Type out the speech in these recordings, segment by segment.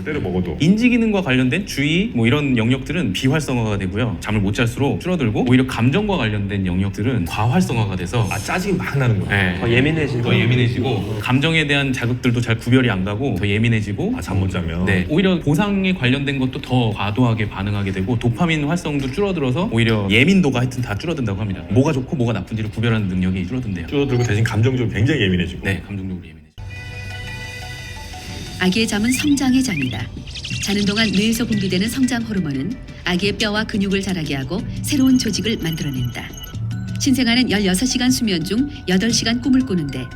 걸 때려 먹어도. 인지 기능과 관련된 주의 뭐 이런 영역들은 비활성화가 되고요. 잠을 못 잘수록 줄어들고, 오히려 감정과 관련된 영역들은 과활성화가 돼서 짜증이 막 나는 거야. 네, 더 예민해지고. 더 예민해지고 감정에 대한 자극들도 잘 구별이 안 가고 더 예민해지고, 잠 못 자면. 네, 오히려 보상에 관련된 것도 더 과도하게 반응하게 되고 도파민 활성도 줄어들어서 오히려 예민도가 하여튼 다 줄어든다고 합니다. 뭐가 좋고 뭐가 나쁜지를 구별하는 능력이 줄어든대요. 줄어들고 대신 감정적으로 굉장히 예민해지고. 네, 감정적으로 예민해지고. 아기의 잠은 성장의 장이다. 자는 동안 뇌에서 분비되는 성장 호르몬은 아기의 뼈와 근육을 자라게 하고 새로운 조직을 만들어낸다. 신생아는 16시간 수면 중 8시간 꿈을 꾸는데,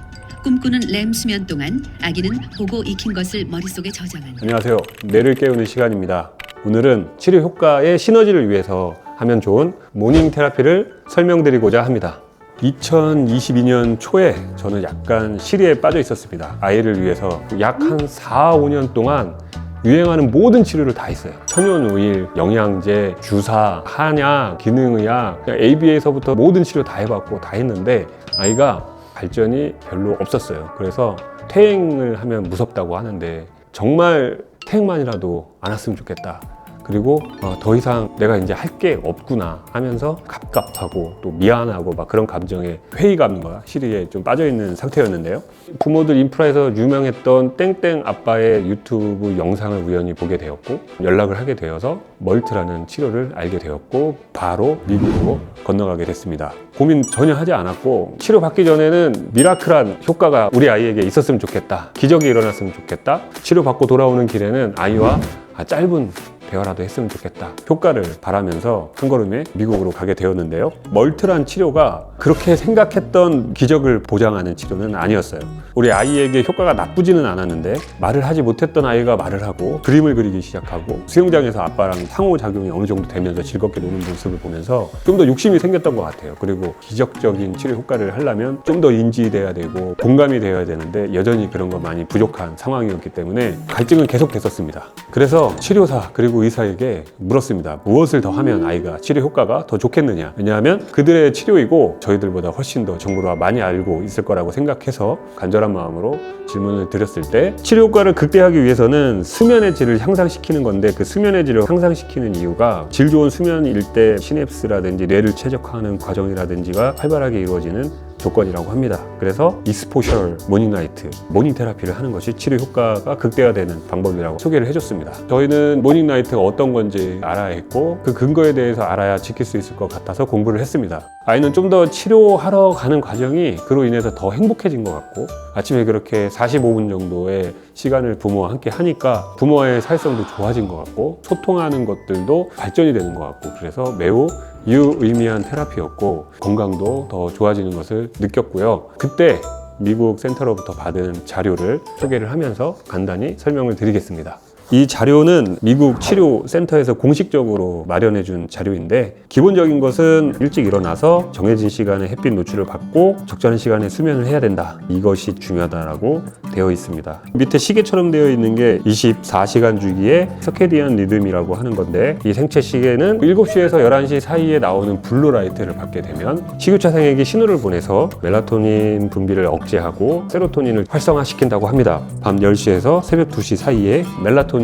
꿈꾸는 렘 수면 동안 아기는 보고 익힌 것을 머릿속에 저장한다. 안녕하세요. 뇌를 깨우는 시간입니다. 오늘은 치료 효과의 시너지를 위해서 하면 좋은 모닝 테라피를 설명드리고자 합니다. 2022년 초에 저는 약간 시리에 빠져 있었습니다. 아이를 위해서 약 한 4, 5년 동안 유행하는 모든 치료를 다 했어요. 천연오일, 영양제, 주사, 한약, 기능의학, ABA에서부터 모든 치료 다 해봤고 다 했는데 아이가 발전이 별로 없었어요. 그래서 퇴행을 하면 무섭다고 하는데 정말 퇴행만이라도 안 왔으면 좋겠다. 그리고 더 이상 내가 이제 할 게 없구나 하면서 갑갑하고 또 미안하고 막 그런 감정에 회의감과 시리에 좀 빠져있는 상태였는데요. 부모들 인프라에서 유명했던 땡땡 아빠의 유튜브 영상을 우연히 보게 되었고, 연락을 하게 되어서 멀트라는 치료를 알게 되었고 바로 미국으로 건너가게 됐습니다. 고민 전혀 하지 않았고, 치료 받기 전에는 미라클한 효과가 우리 아이에게 있었으면 좋겠다, 기적이 일어났으면 좋겠다, 치료 받고 돌아오는 길에는 아이와 짧은 대화라도 했으면 좋겠다, 효과를 바라면서 한 걸음에 미국으로 가게 되었는데요. 멀트란 치료가 그렇게 생각했던 기적을 보장하는 치료는 아니었어요. 우리 아이에게 효과가 나쁘지는 않았는데 말을 하지 못했던 아이가 말을 하고 그림을 그리기 시작하고 수영장에서 아빠랑 상호작용이 어느 정도 되면서 즐겁게 노는 모습을 보면서 좀 더 욕심이 생겼던 것 같아요. 그리고 기적적인 치료 효과를 하려면 좀 더 인지돼야 되고 공감이 되어야 되는데 여전히 그런 거 많이 부족한 상황이었기 때문에 갈증은 계속 됐었습니다. 그래서 치료사 그리고 의사에게 물었습니다. 무엇을 더 하면 아이가 치료 효과가 더 좋겠느냐. 왜냐하면 그들의 치료이고 저희들보다 훨씬 더 정보를 많이 알고 있을 거라고 생각해서 간절한 마음으로 질문을 드렸을 때, 치료 효과를 극대화하기 위해서는 수면의 질을 향상시키는 건데, 그 수면의 질을 향상시키는 이유가 질 좋은 수면일 때 시냅스라든지 뇌를 최적화하는 과정이라든지가 활발하게 이루어지는 조건이라고 합니다. 그래서 이스포셜 모닝나이트, 모닝 테라피를 하는 것이 치료 효과가 극대화되는 방법이라고 소개를 해줬습니다. 저희는 모닝나이트가 어떤 건지 알아야 했고, 그 근거에 대해서 알아야 지킬 수 있을 것 같아서 공부를 했습니다. 아이는 좀 더 치료하러 가는 과정이 그로 인해서 더 행복해진 것 같고, 아침에 그렇게 45분 정도의 시간을 부모와 함께 하니까 부모와의 사회성도 좋아진 것 같고, 소통하는 것들도 발전이 되는 것 같고, 그래서 매우 유의미한 테라피였고 건강도 더 좋아지는 것을 느꼈고요. 그때 미국 센터로부터 받은 자료를 소개를 하면서 간단히 설명을 드리겠습니다. 이 자료는 미국 치료센터에서 공식적으로 마련해준 자료인데, 기본적인 것은 일찍 일어나서 정해진 시간에 햇빛 노출을 받고 적절한 시간에 수면을 해야 된다, 이것이 중요하다라고 되어 있습니다. 밑에 시계처럼 되어 있는 게 24시간 주기의 서케디안 리듬이라고 하는 건데, 이 생체 시계는 7시에서 11시 사이에 나오는 블루라이트를 받게 되면 식유차생에게 신호를 보내서 멜라토닌 분비를 억제하고 세로토닌을 활성화시킨다고 합니다. 밤 10시에서 새벽 2시 사이에 멜라토닌이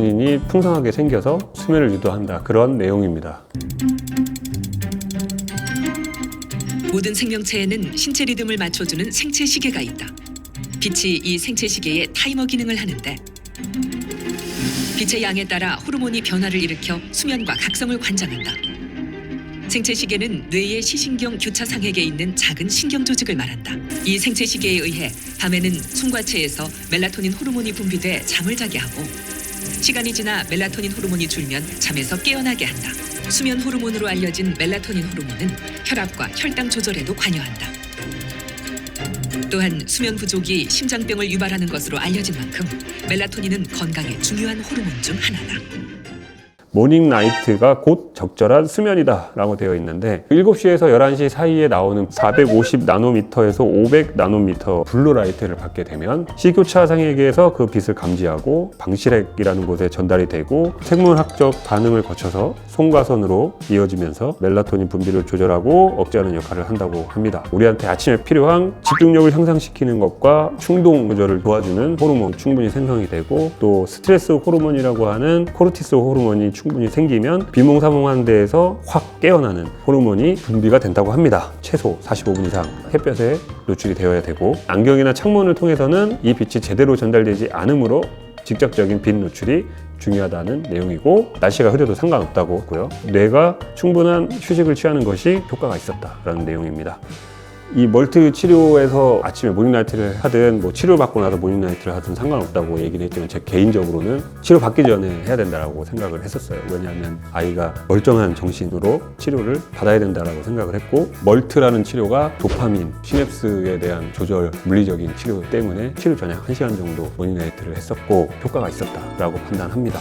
풍성하게 생겨서 수면을 유도한다, 그런 내용입니다. 모든 생명체에는 신체 리듬을 맞춰주는 생체 시계가 있다. 빛이 이 생체 시계의 타이머 기능을 하는데, 빛의 양에 따라 호르몬이 변화를 일으켜 수면과 각성을 관장한다. 생체 시계는 뇌의 시신경 교차상액에 있는 작은 신경 조직을 말한다. 이 생체 시계에 의해 밤에는 숨과체에서 멜라토닌 호르몬이 분비돼 잠을 자게 하고, 시간이 지나 멜라토닌 호르몬이 줄면 잠에서 깨어나게 한다. 수면 호르몬으로 알려진 멜라토닌 호르몬은 혈압과 혈당 조절에도 관여한다. 또한 수면 부족이 심장병을 유발하는 것으로 알려진 만큼 멜라토닌은 건강에 중요한 호르몬 중 하나다. 모닝 라이트가 곧 적절한 수면이다 라고 되어 있는데 7시에서 11시 사이에 나오는 450 나노미터에서 500 나노미터 블루 라이트를 받게 되면 C교차 상액에서 그 빛을 감지하고 방시rek이라는 곳에 전달이 되고 생물학적 반응을 거쳐서 송과선으로 이어지면서 멜라토닌 분비를 조절하고 억제하는 역할을 한다고 합니다. 우리한테 아침에 필요한 집중력을 향상시키는 것과 충동 조절을 도와주는 호르몬 충분히 생성이 되고 또 스트레스 호르몬이라고 하는 코르티솔 호르몬이 충분히 생기면 비몽사몽한 데에서 확 깨어나는 호르몬이 분비가 된다고 합니다. 최소 45분 이상 햇볕에 노출이 되어야 되고 안경이나 창문을 통해서는 이 빛이 제대로 전달되지 않으므로 직접적인 빛 노출이 중요하다는 내용이고 날씨가 흐려도 상관없다고 했고요. 뇌가 충분한 휴식을 취하는 것이 효과가 있었다라는 내용입니다. 이 멀트 치료에서 아침에 모닝라이트를 하든 뭐 치료받고 나서 모닝라이트를 하든 상관없다고 얘기를 했지만 제 개인적으로는 치료받기 전에 해야 된다고 생각을 했었어요. 왜냐하면 아이가 멀쩡한 정신으로 치료를 받아야 된다고 생각을 했고 멀트라는 치료가 도파민, 시냅스에 대한 조절, 물리적인 치료 때문에 치료 전에 1시간 정도 모닝라이트를 했었고 효과가 있었다라고 판단합니다.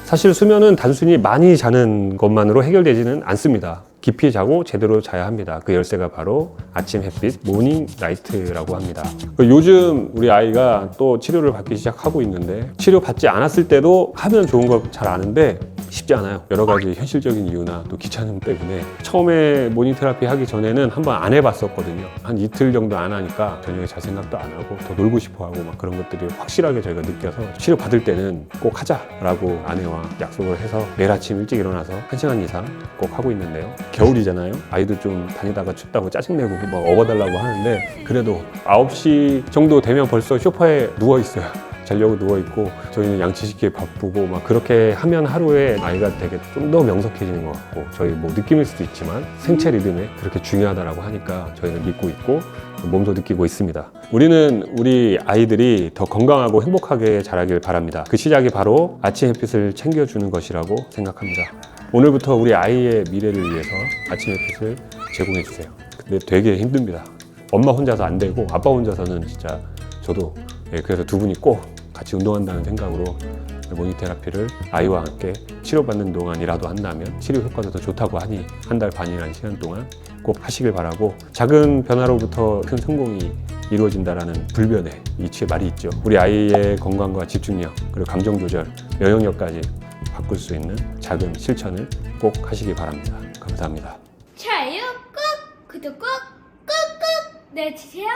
사실 수면은 단순히 많이 자는 것만으로 해결되지는 않습니다. 깊이 자고 제대로 자야 합니다. 그 열쇠가 바로 아침 햇빛, 모닝 라이트라고 합니다. 요즘 우리 아이가 또 치료를 받기 시작하고 있는데 치료 받지 않았을 때도 하면 좋은 거 잘 아는데 쉽지 않아요. 여러 가지 현실적인 이유나 또 귀찮음 때문에 처음에 모닝 테라피 하기 전에는 한번 안 해봤었거든요. 한 이틀 정도 안 하니까 저녁에 잘 생각도 안 하고 더 놀고 싶어 하고 막 그런 것들이 확실하게 저희가 느껴서 치료 받을 때는 꼭 하자라고 아내와 약속을 해서 매일 아침 일찍 일어나서 1시간 이상 꼭 하고 있는데요. 겨울이잖아요. 아이도 좀 다니다가 춥다고 짜증내고 막 업어달라고 하는데 그래도 9시 정도 되면 벌써 소파에 누워있어요. 자려고 누워있고 저희는 양치시키기 바쁘고 막 그렇게 하면 하루에 아이가 되게 좀 더 명석해지는 것 같고 저희 뭐 느낌일 수도 있지만 생체 리듬에 그렇게 중요하다라고 하니까 저희는 믿고 있고 몸도 느끼고 있습니다. 우리는 우리 아이들이 더 건강하고 행복하게 자라길 바랍니다. 그 시작이 바로 아침 햇빛을 챙겨주는 것이라고 생각합니다. 오늘부터 우리 아이의 미래를 위해서 아침 햇빛을 제공해 주세요. 근데 되게 힘듭니다. 엄마 혼자서 안 되고 아빠 혼자서는 진짜 저도 그래서 두 분이 꼭 같이 운동한다는 생각으로 모닝 테라피를 아이와 함께 치료받는 동안이라도 한다면 치료 효과도 더 좋다고 하니 1달 반이라는 시간 동안 꼭 하시길 바라고 작은 변화로부터 큰 성공이 이루어진다라는 불변의 이치의 말이 있죠. 우리 아이의 건강과 집중력 그리고 감정 조절, 면역력까지 바꿀 수 있는 작은 실천을 꼭 하시기 바랍니다. 감사합니다. 좋아요 꾹 구독 꾹 꾹꾹 눌러주세요.